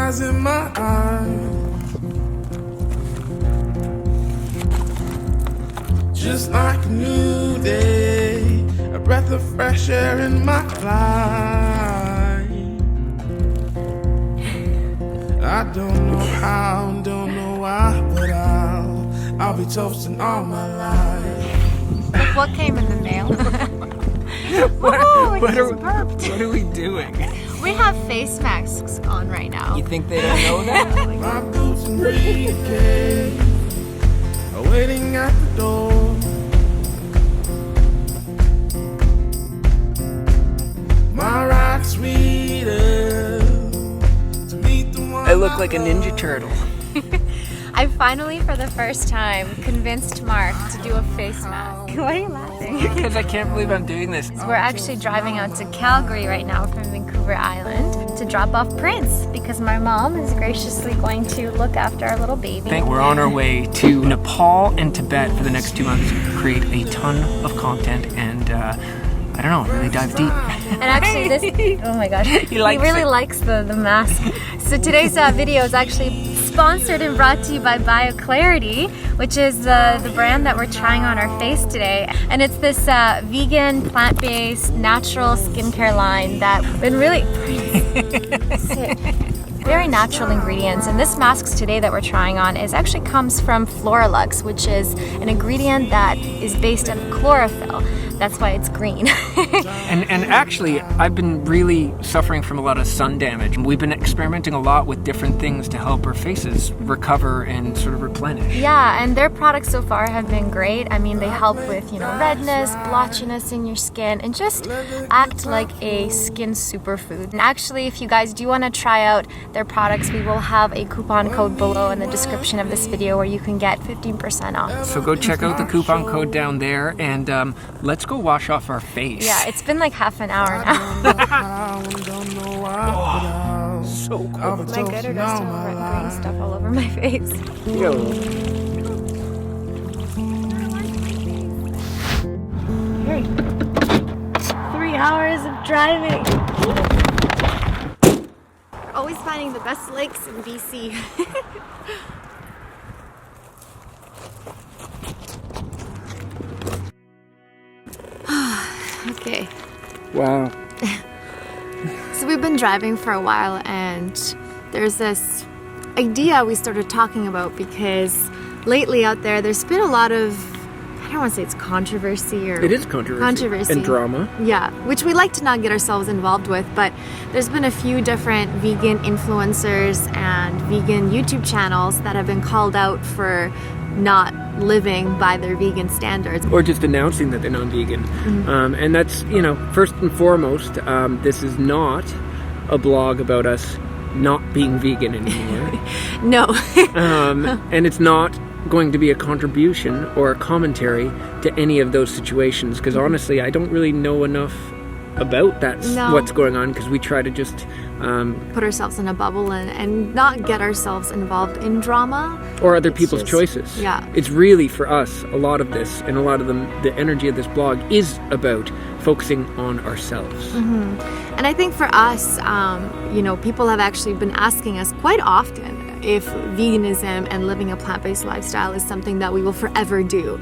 sunrise in my eyes, just like a new day, a breath of fresh air in my life. I don't know how, don't know why, but I'll be toasting all my life. Look what came in the mail. What are we doing? We have face masks on right now. You think they don't know that? My boots and briefcase are waiting at the door. My ride sweeter to meet the one I look like a Ninja Turtle. I finally, for the first time, convinced Mark to do a face mask. Why are you laughing? Because I can't believe I'm doing this. We're actually driving out to Calgary right now from Vancouver Island to drop off Prince because my mom is graciously going to look after our little baby. We're on our way to Nepal and Tibet for the next 2 months to create a ton of content and I don't know, really dive deep. And actually this, oh my gosh, he really likes the mask. So today's video is actually sponsored and brought to you by BioClarity, which is the brand that we're trying on our face today. And it's this vegan, plant-based, natural skincare line that been really very natural ingredients. And this mask today that we're trying on actually comes from Floralux, which is an ingredient that is based on chlorophyll. That's why it's green. And actually, I've been really suffering from a lot of sun damage. We've been experimenting a lot with different things to help our faces recover and sort of replenish. Yeah, and their products so far have been great. I mean, they help with, redness, blotchiness in your skin, and just act like a skin superfood. And actually, if you guys do want to try out their products, we will have a coupon code below in the description of this video where you can get 15% off. So go check out the coupon code down there and let's go wash off our face. Yeah, it's been like half an hour now. Oh, so cool. My goodness, there's still green stuff all over my face. Yo. Hey. 3 hours of driving. Always finding the best lakes in BC. Okay. Wow. So we've been driving for a while and there's this idea we started talking about because lately out there's been a lot of, I don't want to say it's controversy or... It is controversy. And drama. Yeah, which we like to not get ourselves involved with, but there's been a few different vegan influencers and vegan YouTube channels that have been called out for not living by their vegan standards. Or just announcing that they're non-vegan. Mm-hmm. And that's, first and foremost, this is not a blog about us not being vegan anymore. No. And it's not going to be a contribution or a commentary to any of those situations, because honestly, I don't really know enough about what's going on, because we try to just put ourselves in a bubble and not get ourselves involved in drama or other people's choices. Yeah, it's really, for us, a lot of this and a lot of the energy of this blog is about focusing on ourselves. Mm-hmm. And I think for us, people have actually been asking us quite often if veganism and living a plant-based lifestyle is something that we will forever do.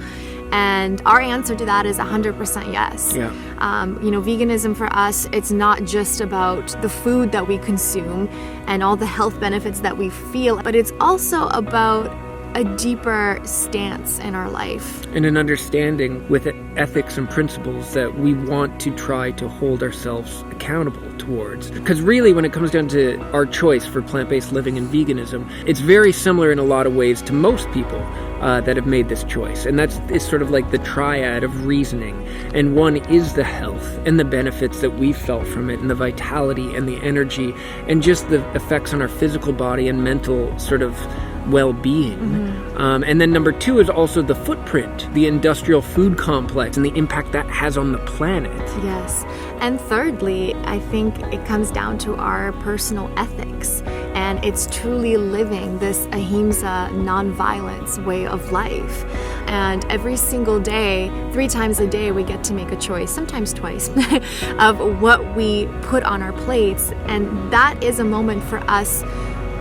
And our answer to that is 100% yes. Yeah. Veganism for us, it's not just about the food that we consume and all the health benefits that we feel, but it's also about a deeper stance in our life. And an understanding with ethics and principles that we want to try to hold ourselves accountable towards. Because really, when it comes down to our choice for plant-based living and veganism, it's very similar in a lot of ways to most people that have made this choice. And it's sort of like the triad of reasoning. And one is the health and the benefits that we've felt from it, and the vitality and the energy, and just the effects on our physical body and mental sort of well-being. Mm-hmm. And then number two is also the footprint, the industrial food complex, and the impact that has on the planet. Yes. And thirdly, I think it comes down to our personal ethics, and it's truly living this ahimsa, non-violence way of life. And every single day, 3 times a day, we get to make a choice, sometimes twice, of what we put on our plates. And that is a moment for us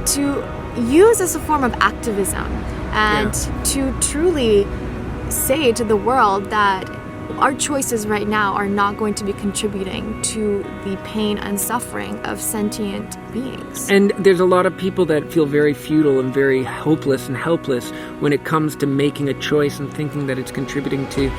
to use as a form of activism and to truly say to the world that our choices right now are not going to be contributing to the pain and suffering of sentient beings. And there's a lot of people that feel very futile and very hopeless and helpless when it comes to making a choice and thinking that it's contributing to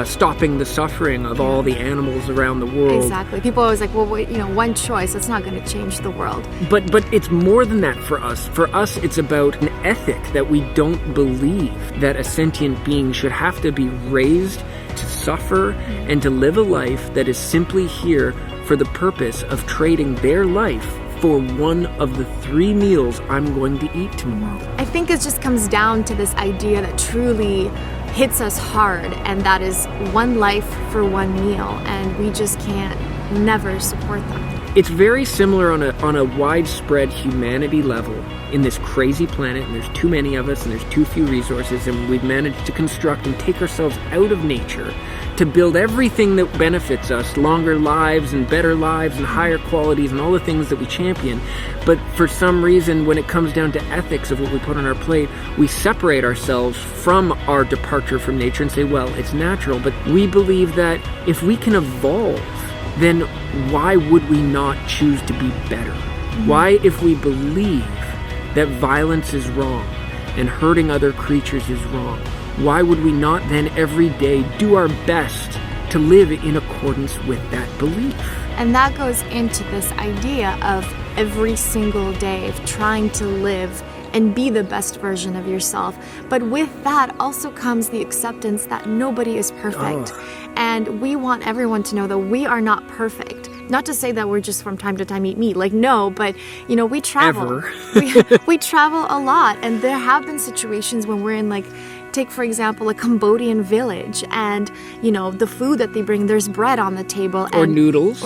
stopping the suffering of all the animals around the world. Exactly. People are always like, well, wait, one choice, that's not going to change the world. But it's more than that for us. For us, it's about an ethic that we don't believe that a sentient being should have to be raised to suffer and to live a life that is simply here for the purpose of trading their life for one of the 3 meals I'm going to eat tomorrow. I think it just comes down to this idea that truly hits us hard, and that is one life for one meal, and we just can't never support that. It's very similar on a widespread humanity level in this crazy planet, and there's too many of us and there's too few resources, and we've managed to construct and take ourselves out of nature to build everything that benefits us, longer lives and better lives and higher qualities and all the things that we champion. But for some reason, when it comes down to ethics of what we put on our plate, we separate ourselves from our departure from nature and say, well, it's natural. But we believe that if we can evolve, then why would we not choose to be better? Why, if we believe that violence is wrong and hurting other creatures is wrong, why would we not then every day do our best to live in accordance with that belief? And that goes into this idea of every single day of trying to live and be the best version of yourself. But with that also comes the acceptance that nobody is perfect. And we want everyone to know that we are not perfect. Not to say that we're just from time to time eat meat, like no, but we travel. We travel a lot, and there have been situations when we're in take for example a Cambodian village, and the food that they bring, there's bread on the table or noodles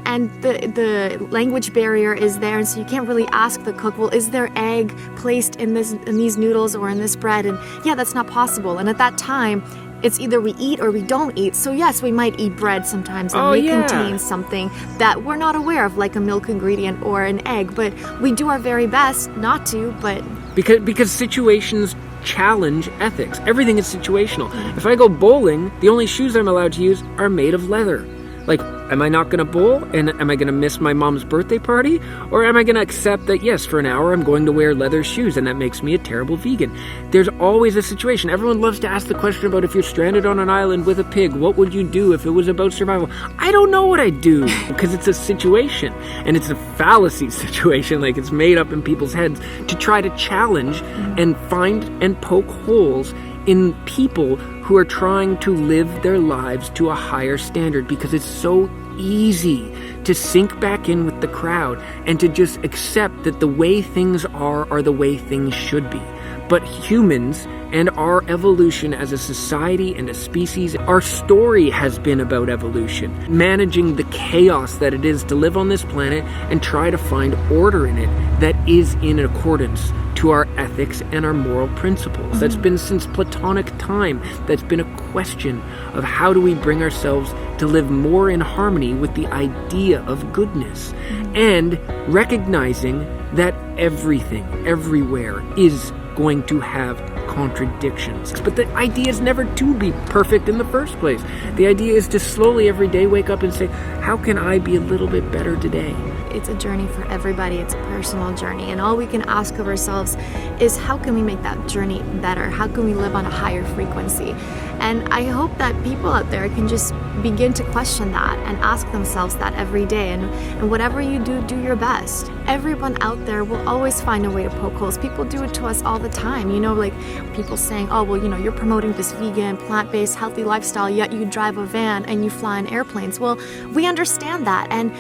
and the language barrier is there, and so you can't really ask the cook, well, is there egg placed in these noodles or in this bread? And yeah, that's not possible. And at that time, it's either we eat or we don't eat. So yes, we might eat bread sometimes and may contain something that we're not aware of, like a milk ingredient or an egg, but we do our very best not to. But because situations challenge ethics. Everything is situational. If I go bowling, the only shoes I'm allowed to use are made of leather. Like, am I not going to bowl? And am I going to miss my mom's birthday party? Or am I going to accept that, yes, for an hour I'm going to wear leather shoes and that makes me a terrible vegan? There's always a situation. Everyone loves to ask the question about if you're stranded on an island with a pig, what would you do if it was about survival? I don't know what I'd do, because it's a situation. And it's a fallacy situation, like it's made up in people's heads to try to challenge and find and poke holes in people who are trying to live their lives to a higher standard, because it's so easy to sink back in with the crowd and to just accept that the way things are the way things should be. But humans and our evolution as a society and a species, our story has been about evolution, managing the chaos that it is to live on this planet and try to find order in it that is in accordance to our ethics and our moral principles. That's been since Platonic time. That's been a question of how do we bring ourselves to live more in harmony with the idea of goodness, and recognizing that everything, everywhere is going to have contradictions. But the idea is never to be perfect in the first place. The idea is to slowly every day wake up and say, how can I be a little bit better today? It's a journey for everybody. It's a personal journey. And all we can ask of ourselves is, how can we make that journey better? How can we live on a higher frequency? And I hope that people out there can just begin to question that and ask themselves that every day. And whatever you do, do your best. Everyone out there will always find a way to poke holes. People do it to us all the time. Like people saying, oh, well, you're promoting this vegan, plant-based, healthy lifestyle, yet you drive a van and you fly in airplanes. Well, we understand that. And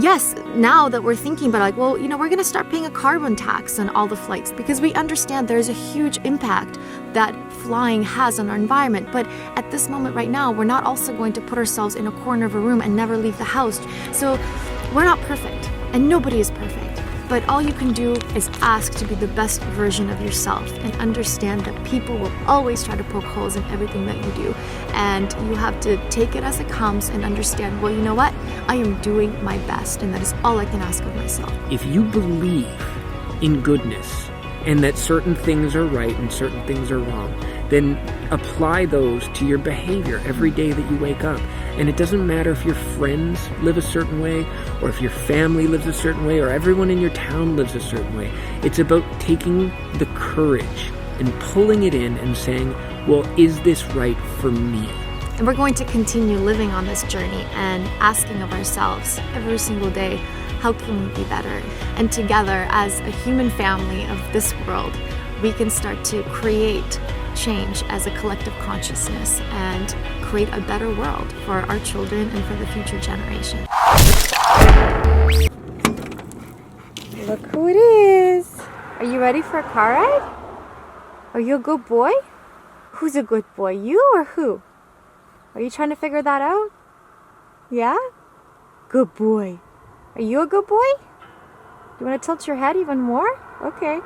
yes, now that we're thinking about we're going to start paying a carbon tax on all the flights, because we understand there's a huge impact that flying has on our environment. But at this moment right now, we're not also going to put ourselves in a corner of a room and never leave the house. So we're not perfect, and nobody is perfect. But all you can do is ask to be the best version of yourself, and understand that people will always try to poke holes in everything that you do. And you have to take it as it comes and understand, well, you know what? I am doing my best, and that is all I can ask of myself. If you believe in goodness, and that certain things are right and certain things are wrong, then apply those to your behavior every day that you wake up. And it doesn't matter if your friends live a certain way, or if your family lives a certain way, or everyone in your town lives a certain way. It's about taking the courage and pulling it in and saying, well, is this right for me? And we're going to continue living on this journey and asking of ourselves every single day, how can we be better? And together, as a human family of this world, we can start to create change as a collective consciousness and create a better world for our children and for the future generation. Look who it is. Are you ready for a car ride? Are you a good boy? Who's a good boy, you or who? Are you trying to figure that out? Yeah? Good boy. Are you a good boy? You want to tilt your head even more? Okay.